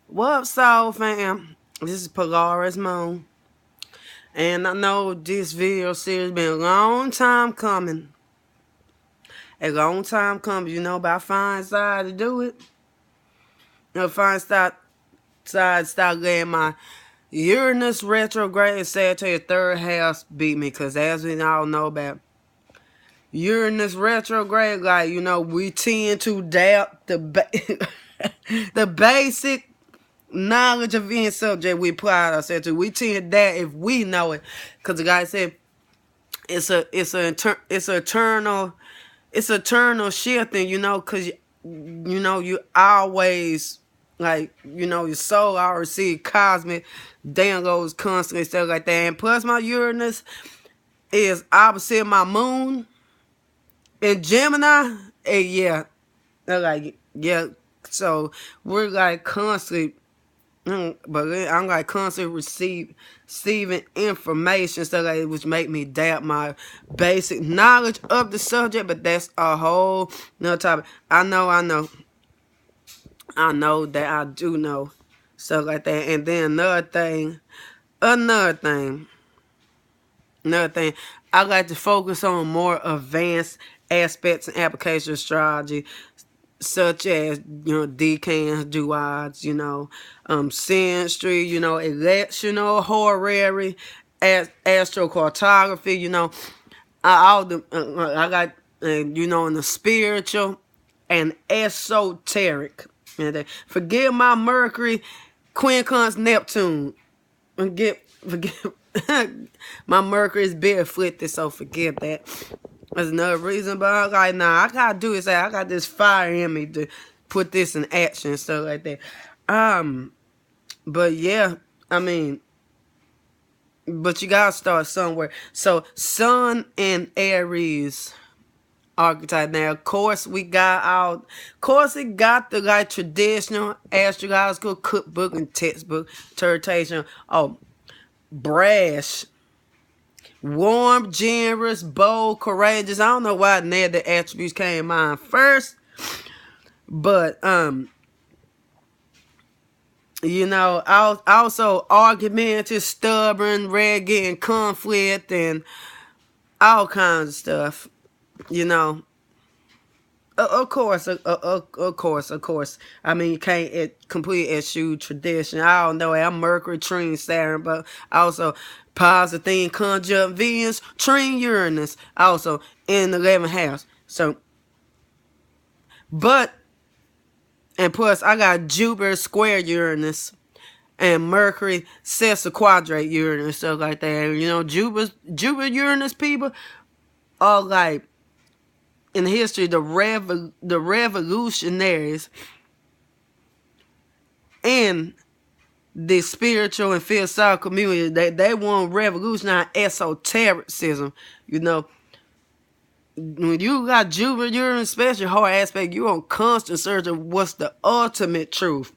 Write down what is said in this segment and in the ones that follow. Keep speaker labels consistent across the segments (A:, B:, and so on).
A: What up, Soul fam? This is Polaris Moon. And I know this video series been a long time coming. A long time coming. You know, but I find side to do it. Find side start letting my Uranus retrograde and Sagittarius third house beat me. Because as we all know about Uranus retrograde, like, we tend to doubt the basic knowledge of any subject we apply ourselves to. We tend that if we know it, because the guy said it's eternal shifting. Because you always your soul always see cosmic downloads constantly, stuff like that. And plus, my Uranus is opposite my moon in Gemini, and yeah. So we're like constantly. But I'm like constantly receiving information, so like which make me doubt my basic knowledge of the subject. But that's a whole nother topic. I know that I do know stuff like that. And then another thing, I like to focus on more advanced aspects and application of astrology, such as decans, duods, synastry, electional, horary, astrocartography, I got in the spiritual and esoteric. And forget my Mercury, quincunx, Neptune. Forget my Mercury is barefooted, so forget that. That's another reason, but I'm like, nah, I gotta do this. I got this fire in me to put this in action and stuff like that. But yeah, I mean, but you gotta start somewhere. So, Sun and Aries archetype. Now, of course, it got the like traditional astrological cookbook and textbook interpretation. Oh, brash, warm, generous, bold, courageous. I don't know why any of the attributes came in mind first, but also argumentative, stubborn, ready getting conflict and all kinds of stuff. Of course. I mean, you can't completely eschew tradition. I don't know. I'm Mercury, Trine, Saturn, but also positive thing, conjunct Venus, Trine, Uranus, also in the 11th house. So, and plus, I got Jupiter square Uranus and Mercury sesquiquadrate Uranus, stuff like that. Jupiter Uranus people are like, in history, the revolutionaries in the spiritual and philosophical community. They want to revolutionize esotericism. When you got Jupiter, you're in special hard aspect. You're on constant search of what's the ultimate truth.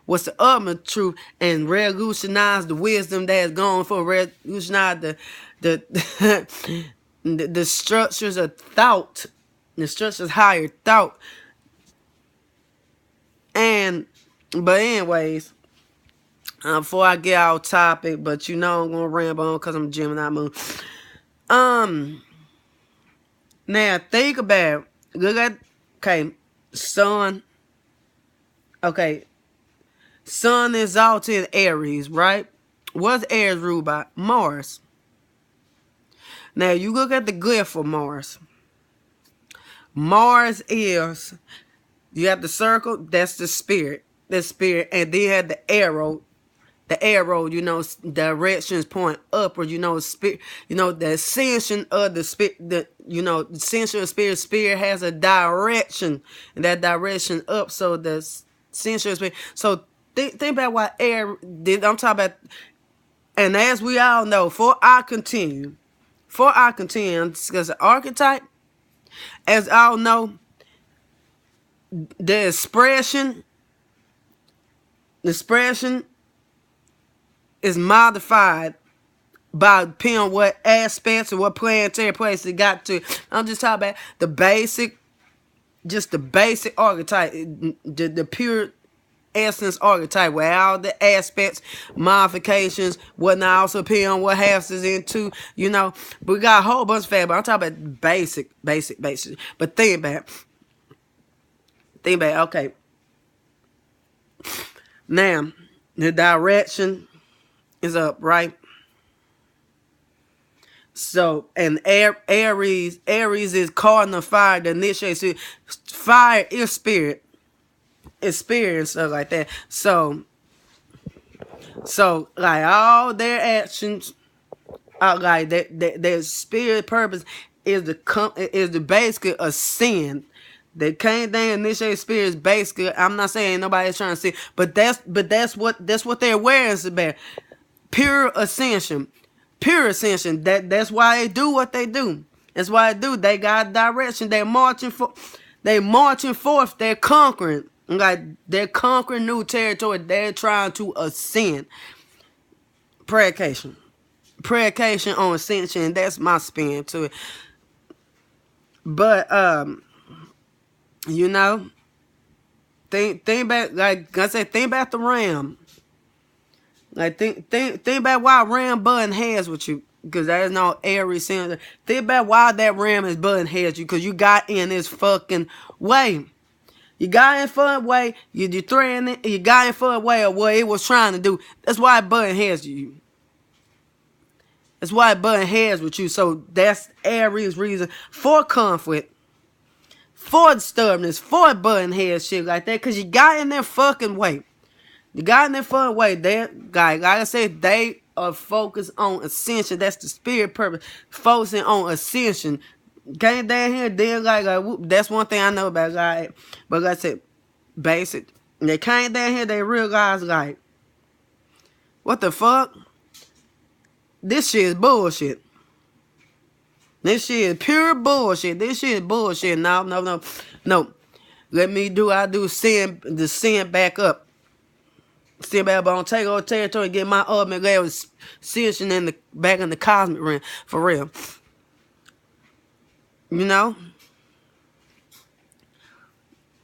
A: What's the ultimate truth, and revolutionize the wisdom that's going for, revolutionize the structures of thought. The structure's higher thought. But anyways, before I get off topic, but I'm gonna ramble on because I'm Gemini moon. Now think about it. Look at Sun. Okay, Sun is out in Aries, right? What's Aries ruled by? Mars. Now you look at the glyph for Mars. Mars is, you have the circle, that's the spirit. The spirit. And then you have the arrow. The arrow, directions point upward, spirit, the ascension of the spirit, the ascension of spirit. Spirit has a direction, and that direction up. So the ascension of spirit. So think about what air did. I'm talking about. And as we all know, before I continue, because the archetype, as all know, the expression is modified by depending on what aspects or what planetary place it got to. I'm just talking about the basic archetype, the pure essence archetype, where all the aspects, modifications, whatnot, also depend on what house is into, you know. But we got a whole bunch of factors, but I'm talking about basic. But think about it, okay. Now, the direction is up, right? So, and Aries is cardinal fire, the initiator. Fire is spirit. It's spirit and stuff like that. So like all their actions are like their spirit purpose is the basically a sin. The kind thing initiate spirit is basically, I'm not saying nobody's trying to see, but that's what their awareness is about. Pure ascension. That's why they do what they do. That's why they do. They got direction. They're marching forth. They're conquering. Like, they're conquering new territory. They're trying to ascend. Predication on ascension. That's my spin to it. But you know, think back. Like I said, think about the ram. Like think about why ram button heads with you, because there's no Aries center. Think about why that ram is button heads you, because you got in this fucking way. You got in fucking way. You threatened it. You got in fucking way of what it was trying to do. That's why it button heads you. That's why it button heads with you. So that's Aries reason for conflict, for disturbance, for button heads shit like that, because you got in their fucking way. You got in their fucking way. Like I said, they are focused on ascension. That's the spirit purpose. Focusing on ascension. Came down here, then that's one thing I know about God. But like I said, basic. They came down here, they realized like, what the fuck? This shit is bullshit. This shit is pure bullshit. This shit is bullshit. No. Let me send back up. Send back up on take over territory, get my ultimate level ascension back in the cosmic realm. For real. You know?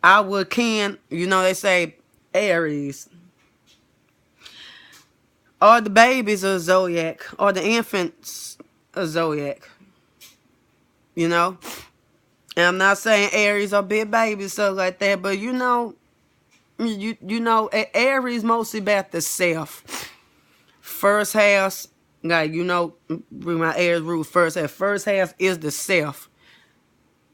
A: They say Aries. Or the babies are zodiac. Or the infants are zodiac. You know? And I'm not saying Aries are big babies, stuff like that, but you know, Aries mostly about the self. First house, like, you know, my Aries rule, first house is the self.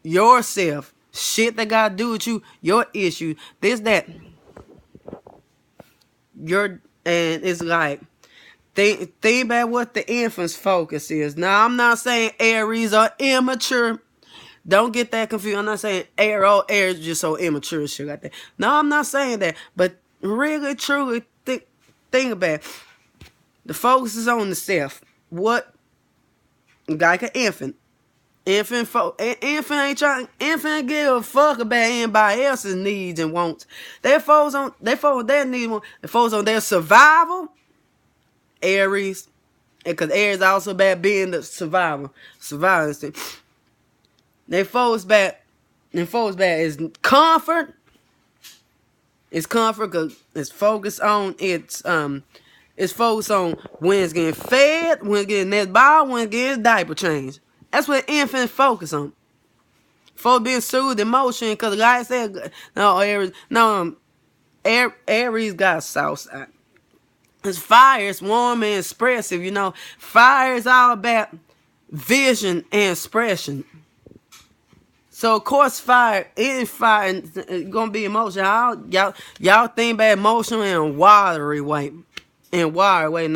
A: Yourself. Shit that got to do with you, your issue, this, that. And it's like, think about what the infant's focus is. Now, I'm not saying Aries are immature. Don't get that confused. I'm not saying Aries just so immature and shit like that. No, I'm not saying that. But really, truly, think about it. The focus is on the self. What? Like an infant. Infant ain't give a fuck about anybody else's needs and wants. They focus on their needs. They focus on their survival. Aries, because Aries also about being the survival instinct. They focus back is comfort. It's comfort because it's focused on it's focused on when it's getting fed, when it's getting that ball, when it's getting diaper changed. That's what infant focus on. For being soothed emotion, because like I said, Aries got a south side. It's fire, it's warm and expressive, you know. Fire is all about vision and expression. So of course fire is gonna be emotional. Y'all think about emotional in a watery way. No. Okay,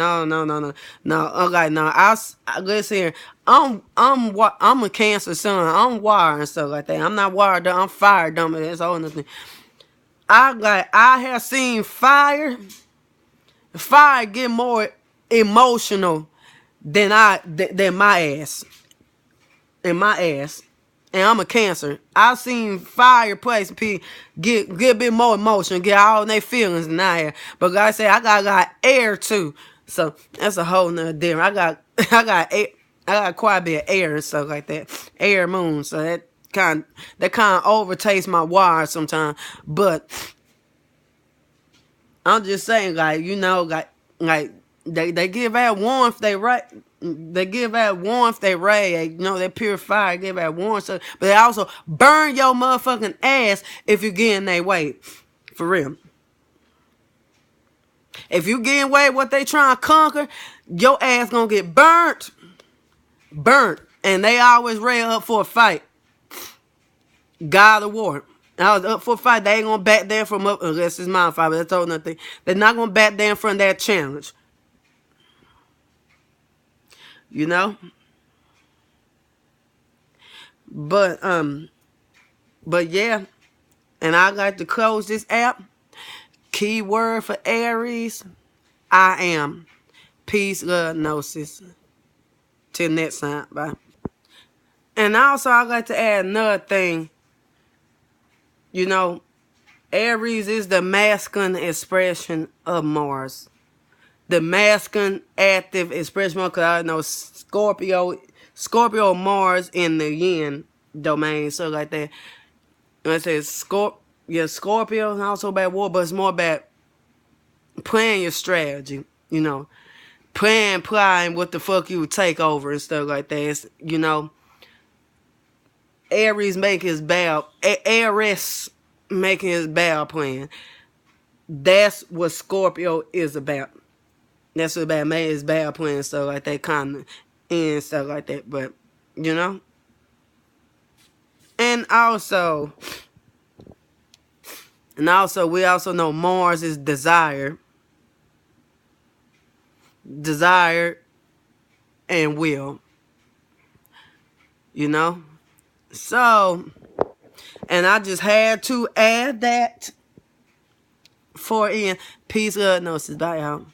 A: no. Listen here. I'm a Cancer sun. I'm water and stuff like that. I'm not water dumb. I'm fire dumb. That's all nothing. I have seen fire. Fire get more emotional than my ass. And my ass. And I'm a Cancer. I've seen fire place get a bit more emotional, get all their feelings than I have. But like I said, I got air too. So that's a whole nother different. I got quite a bit of air and stuff like that. Air moon. So that kind of overtakes my wire sometimes. But I'm just saying, like, you know, like they give out warmth, they right. They give out warmth, they radiate, you know, they purify, give out warmth, so, but they also burn your motherfucking ass if you get in their way. For real. If you get in way what they trying to conquer, your ass gonna get burnt. Burnt. And they always ready up for a fight. God of War. I was up for a fight. They ain't gonna back down from up unless it's my fight, but that's all nothing. They're not gonna back down from that challenge. You know? But yeah. And I like to close this app. Keyword for Aries. I am. Peace, love, gnosis. Till next time. Bye. And also I like to add another thing. You know, Aries is the masculine expression of Mars. The masculine active expression, because I know Scorpio Mars in the yin domain, so like that. And I say Scorpio is also about war, but it's more about planning your strategy, you know. Plotting what the fuck you would take over and stuff like that. It's, you know, Aries making his bow, Aries making his bow plan. That's what Scorpio is about. That's what about making his bow plan and stuff like that, kind of, and stuff like that. But, you know. And also, we also know Mars is desire. Desire and will. You know? So, and I just had to add that for in. Peace, love, gnosis. Bye, y'all.